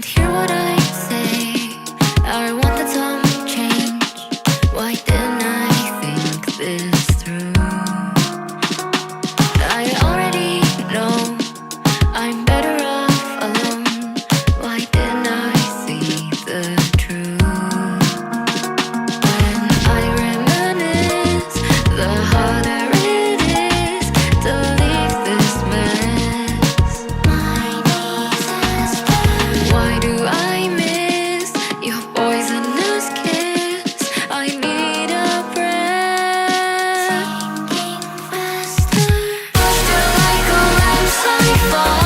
can't hear what I say. I want the time to change. Why didn't I think this through? I already know I'm better off alone. Why didn't I see the truth? When I reminisce, the harder it is to leave this mess. My knees are why do I miss your poisonous kiss? I need a breath. Sinking faster, till I collapse, I fall.